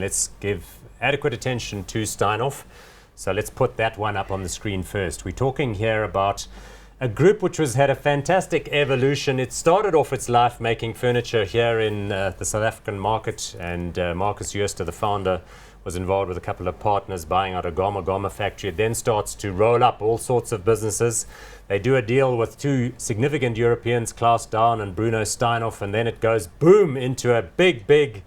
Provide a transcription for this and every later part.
Let's give adequate attention to Steinhoff. So let's put that one up on the screen first. We're talking here about a group which had a fantastic evolution. It started off its life making furniture here in the South African market, and Marcus Jooste, the founder, was involved with a couple of partners buying out a Goma factory. It then starts to roll up all sorts of businesses. They do a deal with two significant Europeans, Klaus Down and Bruno Steinhoff, and then it goes boom into a big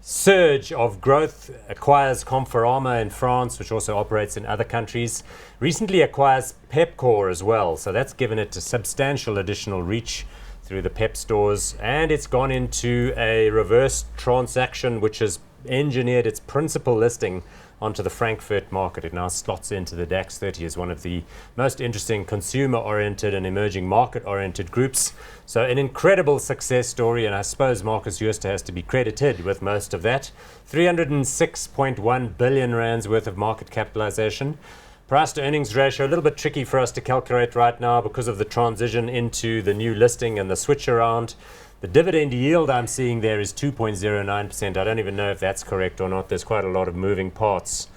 surge of growth. Acquires Conforama in France, which also operates in other countries. Recently acquires Pepkor as well, so that's given it a substantial additional reach through the Pep stores, and it's gone into a reverse transaction which has engineered its principal listing onto the Frankfurt market. It now slots into the DAX 30 as one of the most interesting consumer-oriented and emerging market-oriented groups. So an incredible success story, and I suppose Marcus Jooste has to be credited with most of that. 306.1 billion rands worth of market capitalization. Price to earnings ratio, a little bit tricky for us to calculate right now because of the transition into the new listing and the switch around. The dividend yield I'm seeing there is 2.09%. I don't even know if that's correct or not. There's quite a lot of moving parts.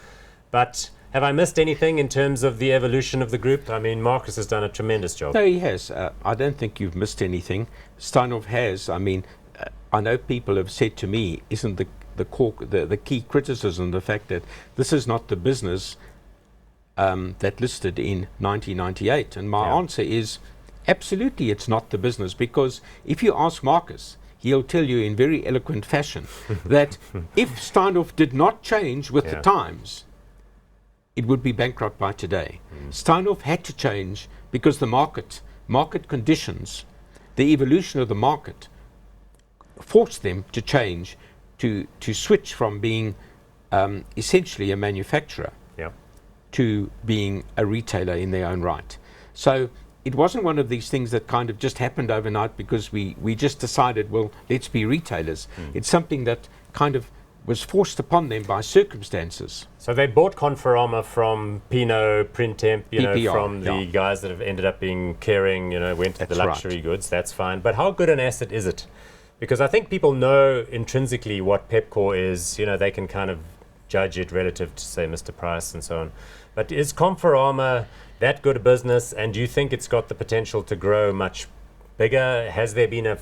But have I missed anything in terms of the evolution of the group? I mean, Marcus has done a tremendous job. No, he has. I don't think you've missed anything. Steinhoff has. I mean, I know people have said to me, isn't the key criticism the fact that this is not the business that listed in 1998? And my answer is, absolutely, it's not the business, because if you ask Marcus, he'll tell you in very eloquent fashion that if Steinhoff did not change with the times, it would be bankrupt by today. Steinhoff had to change because the market conditions, the evolution of the market forced them to change, to switch from being essentially a manufacturer to being a retailer in their own right. So it wasn't one of these things that kind of just happened overnight because we just decided, well, let's be retailers. It's something that kind of was forced upon them by circumstances. So they bought Conforama from Pinot, Printemps, PPR, from the guys that have ended up being Kering, went to the luxury goods. That's fine. But how good an asset is it? Because I think people know intrinsically what Pepkor is. They can kind of judge it relative to, say, Mr. Price and so on. But is Conforama that good a business, and do you think it's got the potential to grow much bigger? Has there been a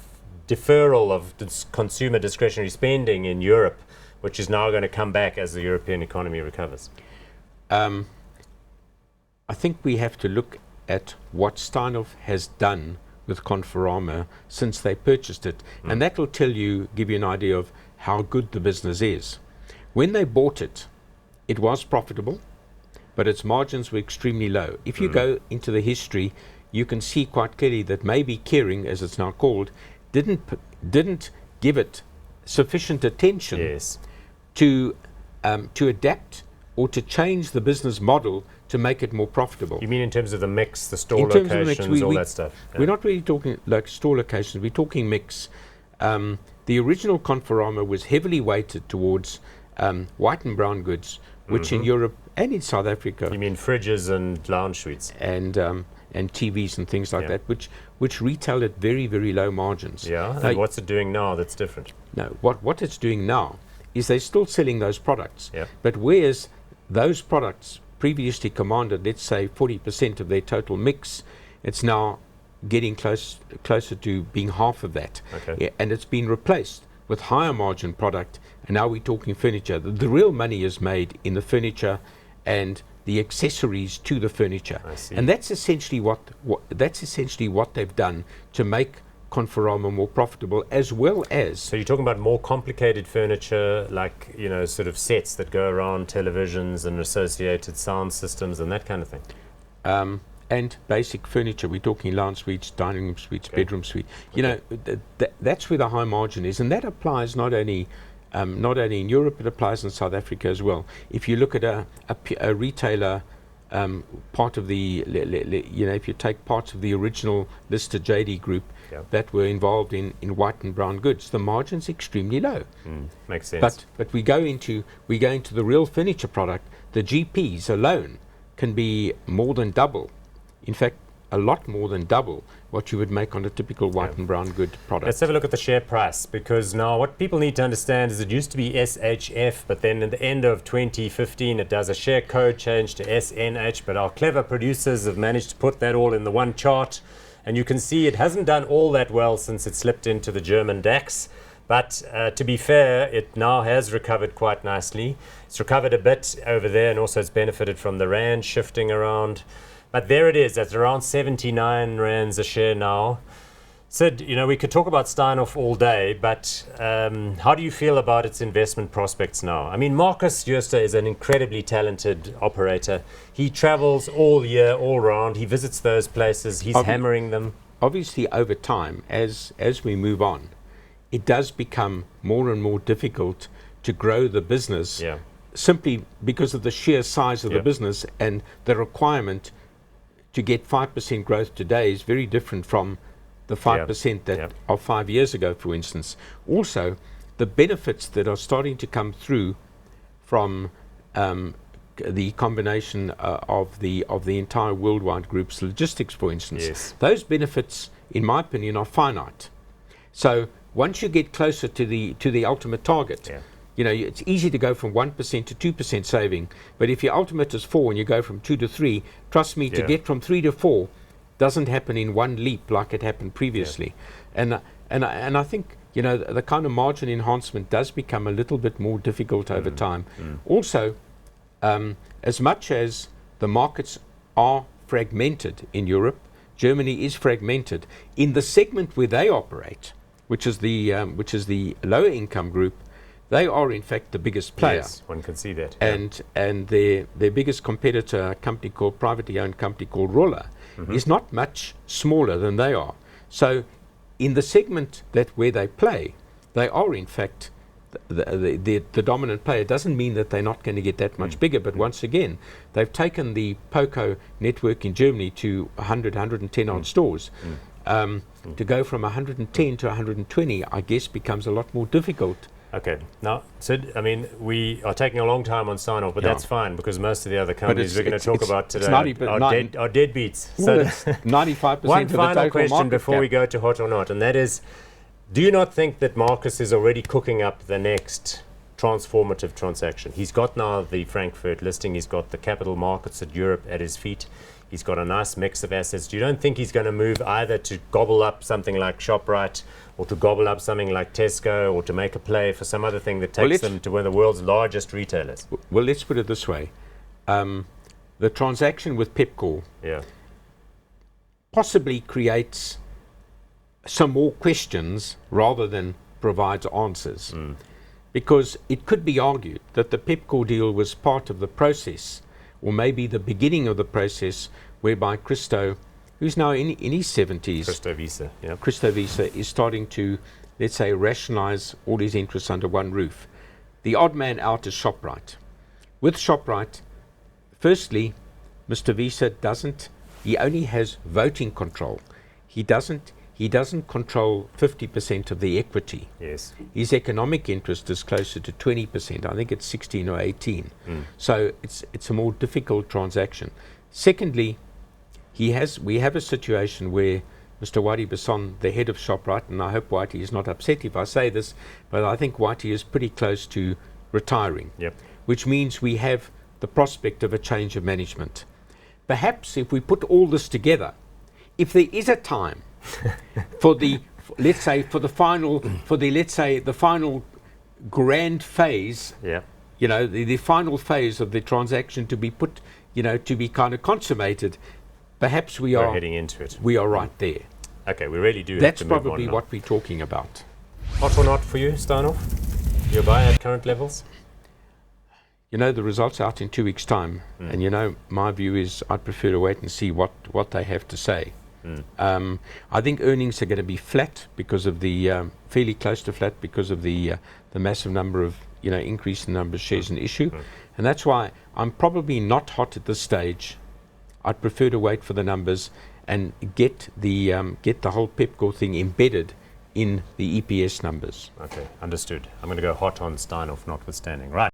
deferral of consumer discretionary spending in Europe, which is now going to come back as the European economy recovers? I think we have to look at what Steinhoff has done with Conforama since they purchased it, and that will give you an idea of how good the business is. When they bought it, it was profitable, but its margins were extremely low. If you go into the history, you can see quite clearly that maybe Kering, as it's now called, didn't give it sufficient attention to adapt or to change the business model to make it more profitable. You mean in terms of the mix, the store locations, all that stuff? We're not really talking like store locations, we're talking mix. The original Conforama was heavily weighted towards white and brown goods, which in Europe and in South Africa. You mean fridges and lounge suites? And TVs and things like that, which retail at very, very low margins. Yeah, and what's it doing now that's different? No, what it's doing now is they're still selling those products. But whereas those products previously commanded, let's say, 40% of their total mix, it's now getting closer to being half of that. And it's been replaced with higher margin product, and now we're talking furniture. The real money is made in the furniture and the accessories to the furniture, and that's essentially what they've done to make Conforama more profitable, as well as. So you're talking about more complicated furniture, like sort of sets that go around televisions and associated sound systems and that kind of thing. And basic furniture. We're talking lounge suites, dining room suites, bedroom suite. That's where the high margin is, and that applies not only in Europe, it applies in South Africa as well. If you look at a retailer, part of the, if you take parts of the original listed JD group that were involved in white and brown goods, the margin's extremely low. Makes sense. But we go into the real furniture product. The GPs alone can be more than double. In fact, a lot more than double what you would make on a typical white and brown good product. Let's have a look at the share price, because now what people need to understand is it used to be SHF, but then at the end of 2015 it does a share code change to SNH, but our clever producers have managed to put that all in the one chart, and you can see it hasn't done all that well since it slipped into the German DAX. But to be fair, it now has recovered quite nicely. It's recovered a bit over there, and also it's benefited from the rand shifting around. But there it is, at around 79 rands a share now. Sid, you know, we could talk about Steinhoff all day, but how do you feel about its investment prospects now? I mean, Marcus Jooste is an incredibly talented operator. He travels all year, all round. He visits those places. He's hammering them. Obviously, over time, as we move on, it does become more and more difficult to grow the business, simply because of the sheer size of the business, and the requirement to get 5% growth today is very different from the 5% that of 5 years ago, for instance. Also, the benefits that are starting to come through from the combination of the entire worldwide group's logistics, for instance, those benefits, in my opinion, are finite. So once you get closer to the ultimate target, you know, it's easy to go from 1% to 2% saving, but if your ultimate is 4 and you go from 2 to 3, trust me, to get from 3 to 4 doesn't happen in one leap like it happened previously. And I think, you know, the kind of margin enhancement does become a little bit more difficult over time. Also, as much as the markets are fragmented in Europe, Germany is fragmented. In the segment where they operate, which is the lower income group, they are in fact the biggest player. Yes, one can see that. And their biggest competitor, a company called, privately owned company called Roller, is not much smaller than they are. So in the segment where they play, they are in fact the dominant player. It doesn't mean that they're not going to get that much bigger, but once again, they've taken the Pepkor network in Germany to 100, 110 odd stores. To go from 110 to 120, I guess, becomes a lot more difficult. Okay. Now, Sid, I mean, we are taking a long time on Steinhoff, but that's fine, because most of the other companies we're going to talk about today are deadbeats. So 95% one of the final total question market before cap. we go to hot or not, and that is, do you not think that Marcus is already cooking up the next transformative transaction? He's got now the Frankfurt listing, he's got the capital markets at Europe at his feet. He's got a nice mix of assets. You don't think he's going to move either to gobble up something like ShopRite, or to gobble up something like Tesco, or to make a play for some other thing that takes them to one of the world's largest retailers? Well, let's put it this way. The transaction with Pepkor possibly creates some more questions rather than provides answers. Because it could be argued that the Pepkor deal was part of the process, or maybe the beginning of the process, whereby Christo, who's now in his 70s, Christo Wiese is starting to, let's say, rationalize all his interests under one roof. The odd man out is ShopRite. With ShopRite, firstly, Mr. Wiese he only has voting control. He doesn't control 50% of the equity. Yes. His economic interest is closer to 20%. I think it's 16 or 18. So it's a more difficult transaction. Secondly, we have a situation where Mr. Whitey Besson, the head of ShopRite, and I hope Whitey is not upset if I say this, but I think Whitey is pretty close to retiring, which means we have the prospect of a change of management. Perhaps if we put all this together, if there is a time for the final grand phase, you know, the final phase of the transaction to be put, you know, to be kind of consummated, perhaps we're heading into it. We are right there. Okay, we really do. That's have to move probably on what we're talking about. Hot or not for you, Steinhoff? Your buy at current levels? You know, the results out in 2 weeks' time, and you know, my view is I'd prefer to wait and see what they have to say. I think earnings are going to be flat because of the fairly close to flat because of the massive number of, you know, increase in the number of shares in issue, and that's why I'm probably not hot at this stage. I'd prefer to wait for the numbers and get the whole Pepkor thing embedded in the EPS numbers. Okay, understood. I'm going to go hot on Steinhoff notwithstanding. Right.